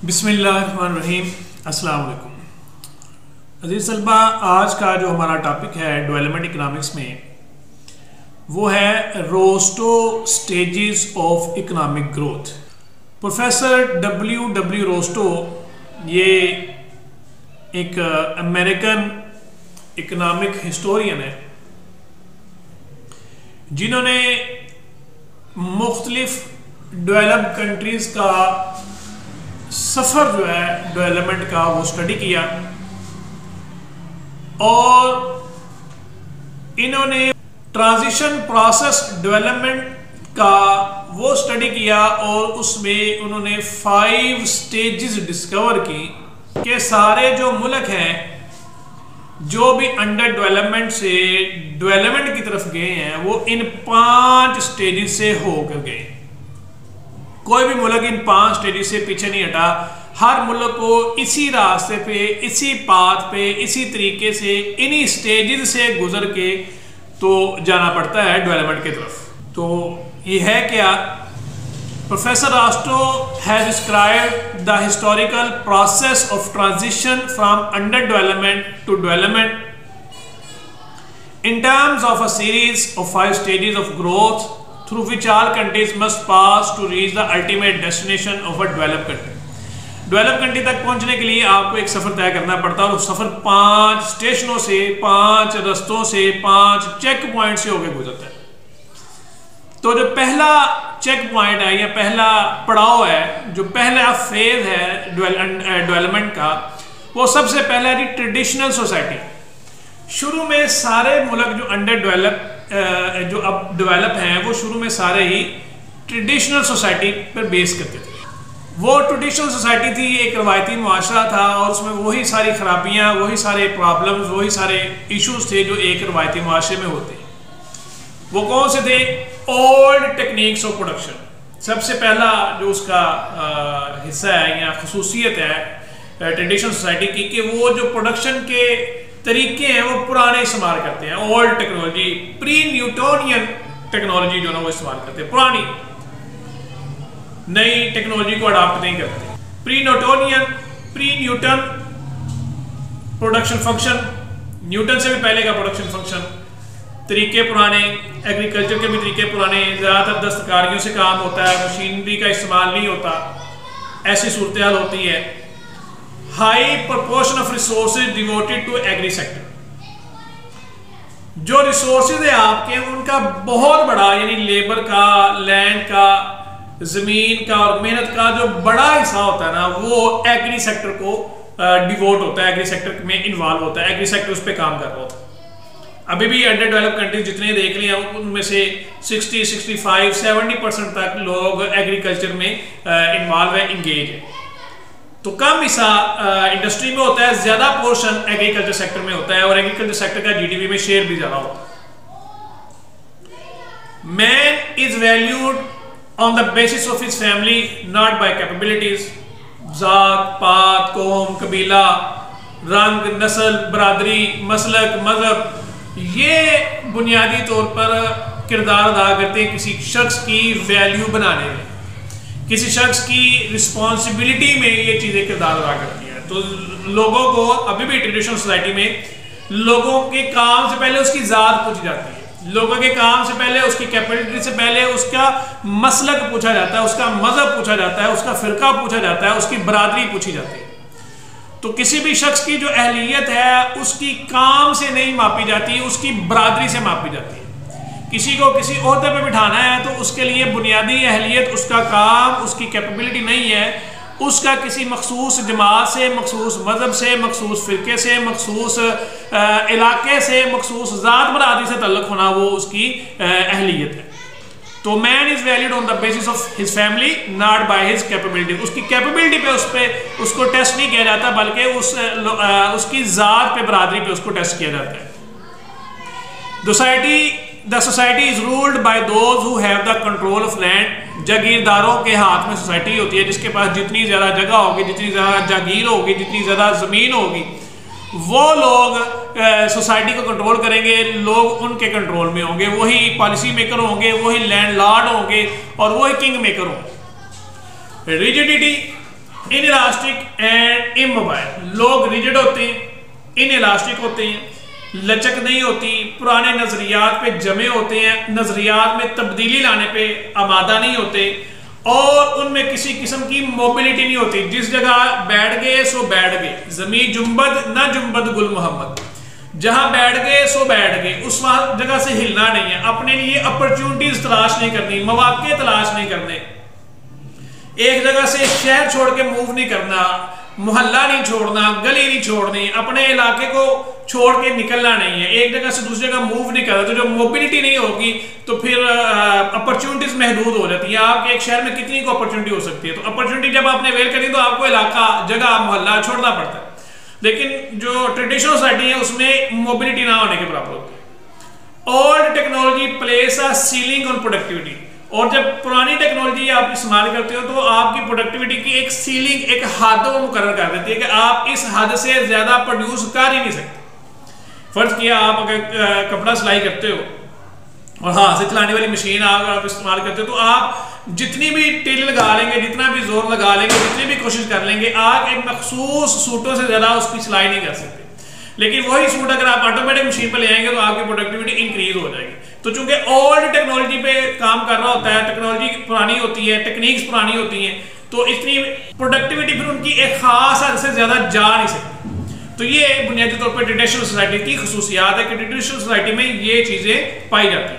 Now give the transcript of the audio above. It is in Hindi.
बिस्मिल्लाहिर्रहमानिर्रहीम। अस्सलाम वालेकुम अज़ीज़ तलबा, आज का जो हमारा टॉपिक है डेवलपमेंट इकनॉमिक्स में वो है Rostow stages of economic growth. Professor W Rostow ये एक अमेरिकन इकनॉमिक हिस्टोरियन है जिन्होंने मुख्तलिफ डेवलप्ड कंट्रीज़ का सफ़र जो है डेवलपमेंट का वो स्टडी किया और इन्होंने ट्रांजिशन प्रोसेस डेवलपमेंट का वो स्टडी किया और उसमें उन्होंने 5 स्टेजेस डिस्कवर की कि सारे जो मुल्क हैं जो भी अंडर डेवलपमेंट से डेवलपमेंट की तरफ गए हैं वो इन 5 स्टेजेस से होकर गए। कोई भी मुल्क इन 5 स्टेजेस से पीछे नहीं हटा। हर मुल्क को इसी रास्ते पे, इसी पाथ पे, इसी तरीके से इन्हीं स्टेजेस से गुजर के तो जाना पड़ता है डेवलपमेंट की तरफ। तो ये है क्या, professor Rostow has described the historical process of transition from underdevelopment to development in terms of a series of 5 stages of growth through which all countries must pass to reach the ultimate destination of a developed country। Develop country तक पहुंचने के लिए आपको एक सफ़र तय करना पड़ता है और उस सफ़र 5 स्टेशनों से, 5 रस्तों से, 5 चेक पॉइंट से होकर गुजरता है। तो जो पहला चेक पॉइंट है या पहला पड़ाव है, जो पहला फेज है डेवलपमेंट का, वो सबसे पहला है ट्रेडिशनल सोसाइटी। शुरू में सारे मुल्क जो अंडर जो अब डेवलप हैं वो शुरू में सारे ही ट्रेडिशनल सोसाइटी पर बेस करते थे। वो ट्रेडिशनल सोसाइटी थी, एक रवायती मुआशरा था और उसमें वही सारी खराबियाँ, वही सारे प्रॉब्लम्स, वही सारे इश्यूज थे जो एक रवायती मुआशरे में होते। वो कौन से थे? Old techniques of production. सबसे पहला जो उसका हिस्सा है या खसूसियत है ट्रेडिशनल सोसाइटी की कि वो जो प्रोडक्शन के तरीके हैं वो पुराने इस्तेमाल करते हैं। Old technology, pre Newtonian technology जो ना वो इस्तेमाल करते हैं, पुरानी नई टेक्नोलॉजी को अडॉप्ट नहीं करते। Pre Newton production function, Newton से भी पहले का प्रोडक्शन फंक्शन, तरीके पुराने, एग्रीकल्चर के भी तरीके पुराने, ज़्यादातर दस्तकारियों से काम होता है, मशीनरी का इस्तेमाल नहीं होता, ऐसी सूरत हाल होती है। High proportion of resources devoted to agri sector. जो रिसोर्सेज है आपके उनका बहुत बड़ा, यानी लेबर का, लैंड का, जमीन का और मेहनत का जो बड़ा हिस्सा होता है ना वो एग्री सेक्टर को डिवोट होता है, एग्री सेक्टर में इन्वॉल्व होता है, एग्री सेक्टर उस पर काम कर रहा होता है। अभी भी अंडर डेवलप कंट्रीज जितने देख लिए उनमें से 60, 65, 70% तक लोग एग्रीकल्चर में इन्वॉल्व है, इंगेज है। तो कम हिस्सा इंडस्ट्री में होता है, ज्यादा पोर्शन एग्रीकल्चर सेक्टर में होता है और एग्रीकल्चर सेक्टर का जीडीपी में शेयर भी ज्यादा होता है। Man is valued on the basis of his family, not by capabilities. जात पात, कौम, कबीला, रंग, नस्ल, बरादरी, मसलक, मजहब, ये बुनियादी तौर पर किरदार अदा करते हैं किसी शख्स की वैल्यू बनाने में, किसी शख्स की रिस्पॉन्सिबिलिटी में ये चीज़ें किरदार अदा करती हैं। तो लोगों को अभी भी ट्रेडिशनल सोसाइटी में लोगों के काम से पहले उसकी ज़ात पूछी जाती है, लोगों के काम से पहले, उसकी कैपेबिलिटी से पहले उसका मसलक पूछा जाता है, उसका मजहब पूछा जाता है, उसका फ़िरका पूछा जाता है, उसकी बरादरी पूछी जाती है। तो किसी भी शख्स की जो अहलियत है उसकी काम से नहीं मापी जाती, उसकी बरादरी से मापी जाती है। किसी को किसी ओहदे पे बिठाना है तो उसके लिए बुनियादी अहलियत, उसका काम, उसकी कैपेबिलिटी नहीं है, उसका किसी मखसूस जमात से, मखसूस मजहब से, मखसूस फ़िरके से, मखसूस इलाके से, मखसूस ज़ात बरादरी से तल्लुक़ होना वो उसकी अहलियत है। तो man is valued on the basis of his family, not by his capability. उसकी कैपेबिलिटी पे उसको टेस्ट नहीं किया जाता, बल्कि उसकी ज़ात पे, बरादरी पे उसको टेस्ट किया जाता है। The society is ruled by those who have the control of land। जागीरदारों के हाथ में सोसाइटी होती है, जिसके पास जितनी ज़्यादा जगह होगी, जितनी ज़्यादा जागीर होगी, जितनी ज़्यादा ज़मीन होगी, वो लोग सोसाइटी को कंट्रोल करेंगे, लोग उनके कंट्रोल में होंगे, वही पॉलिसी मेकर होंगे, वही लैंडलॉर्ड होंगे और वही किंग मेकर होंगे। Rigidity in elastic and immobile, लोग रिजिड होते हैं, इन इलास्टिक होते हैं, लचक नहीं होती, पुराने नजरियात पे जमे होते हैं, नजरियात में तब्दीली लाने पे आमादा नहीं होते, और उनमें किसी किस्म की मोबिलिटी नहीं होती। जिस जगह बैठ गए सो बैठ गए, जमी जुम्बद ना जुम्बद गुल मोहम्मद, जहां बैठ गए सो बैठ गए, उस जगह से हिलना नहीं है, अपने लिए अपॉर्चुनिटीज तलाश नहीं करनी, मौके तलाश नहीं करने, एक जगह से शहर छोड़ के मूव नहीं करना, मोहल्ला नहीं छोड़ना, गली नहीं छोड़नी, अपने इलाके को छोड़ के निकलना नहीं है, एक जगह से दूसरी जगह मूव नहीं करना। तो जब मोबिलिटी नहीं होगी तो फिर अपॉर्चुनिटीज महदूद हो जाती है। आपके एक शहर में कितनी को अपॉर्चुनिटी हो सकती है, तो अपॉर्चुनिटी जब आपने अवेल करी तो आपको इलाका, जगह, मोहल्ला छोड़ना पड़ता है। लेकिन जो ट्रेडिशनल सोसाइटी है उसमें मोबिलिटी ना होने के बराबर होती है। Old technology place a ceiling on productivity, और जब पुरानी टेक्नोलॉजी आप इस्तेमाल करते हो तो आपकी प्रोडक्टिविटी की एक सीलिंग, एक हद वो मुकर्रर कर देती है कि आप इस हद से ज्यादा प्रोड्यूस कर ही नहीं सकते। फर्ज किया आप अगर कपड़ा सिलाई करते हो और हाथ से चलाने वाली मशीन आप इस्तेमाल करते हो, तो आप जितनी भी टिल लगा लेंगे, जितना भी जोर लगा लेंगे, जितनी भी कोशिश कर लेंगे, आप एक मखसूस सूटों से ज्यादा उसकी सिलाई नहीं कर सकते। लेकिन वही सूट अगर आप ऑटोमेटिक मशीन पर ले आएंगे तो आपकी प्रोडक्टिविटी इंक्रीज हो जाएगी। तो चूंकि ओल्ड टेक्नोलॉजी पे काम कर रहा होता है, टेक्नोलॉजी पुरानी होती है, टेक्निक्स पुरानी होती हैं, तो इतनी प्रोडक्टिविटी फिर उनकी एक खास हद से ज्यादा जा नहीं सकती। तो ये बुनियादी तौर पर ट्रेडिशनल सोसाइटी की खसूसियात है कि ट्रेडिशनल सोसाइटी में ये चीजें पाई जाती हैं।